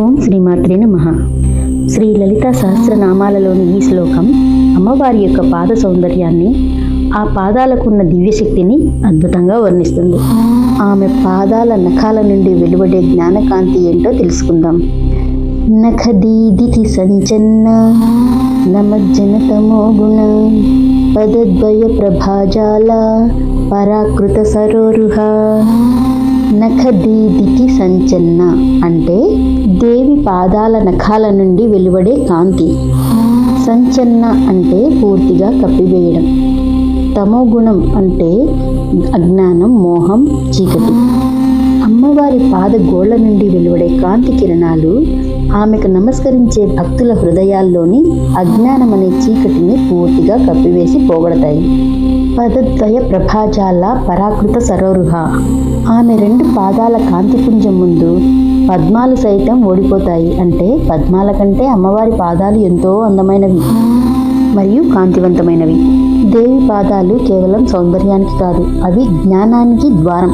ఓం శ్రీమాత్రే నమః. శ్రీ లలితా సహస్రనామాలలోని ఈ శ్లోకం అమ్మవారి యొక్క పాద సౌందర్యాన్ని, ఆ పాదాలకున్న దివ్యశక్తిని అద్భుతంగా వర్ణిస్తుంది. ఆమె పాదాల నఖాల నుండి వెలువడే జ్ఞానకాంతి ఏంటో తెలుసుకుందాం. నఖదీదితి సంచన్న నమజ్జనతమో గుణ పదద్వయ ప్రభాజాల పరాకృత సరోరుహ. నఖదీదికి సంచన్న అంటే దేవి పాదాల నఖాల నుండి వెలువడే కాంతి. సంచన్న అంటే పూర్తిగా కప్పివేయడం. తమోగుణం అంటే అజ్ఞానం, మోహం, చీకటి. అమ్మవారి పాద గోళ్ల నుండి వెలువడే కాంతి కిరణాలు ఆమెకు నమస్కరించే భక్తుల హృదయాల్లోని అజ్ఞానం అనే చీకటిని పూర్తిగా కప్పివేసి పోగొడతాయి. పదద్వయ ప్రభాజాల పరాకృత సరోరుహ. ఆమె రెండు పాదాల కాంతిపుంజం ముందు పద్మాలు సైతం ఓడిపోతాయి. అంటే పద్మాల కంటే అమ్మవారి పాదాలు ఎంతో అందమైనవి మరియు కాంతివంతమైనవి. దేవి పాదాలు కేవలం సౌందర్యానికి కాదు, అవి జ్ఞానానికి ద్వారం.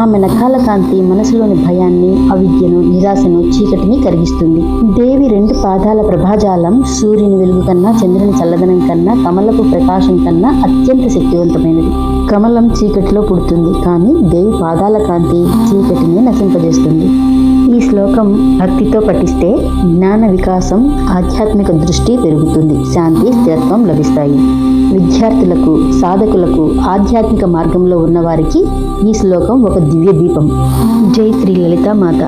ఆమె నఖాల కాంతి మనసులోని భయాన్ని, అవిద్యను, నిరాశను, చీకటిని కరిగిస్తుంది. దేవి రెండు పాదాల ప్రభాజాలం సూర్యుని వెలుగు కన్నా, చంద్రుని చల్లదనం కన్నా, కమలపు ప్రకాశం కన్నా అత్యంత శక్తివంతమైనది. కమలం చీకటిలో పుడుతుంది, కానీ దేవి పాదాల కాంతి చీకటిని నశింపజేస్తుంది. ఈ శ్లోకం భక్తితో పఠిస్తే జ్ఞాన వికాసం, ఆధ్యాత్మిక దృష్టి పెరుగుతుంది, శాంతి, స్థిరత్వం లభిస్తాయి. విద్యార్థులకు, సాధకులకు, ఆధ్యాత్మిక మార్గంలో ఉన్నవారికి ఈ శ్లోకం ఒక దివ్య దీపం. జై శ్రీ లలితా మాత.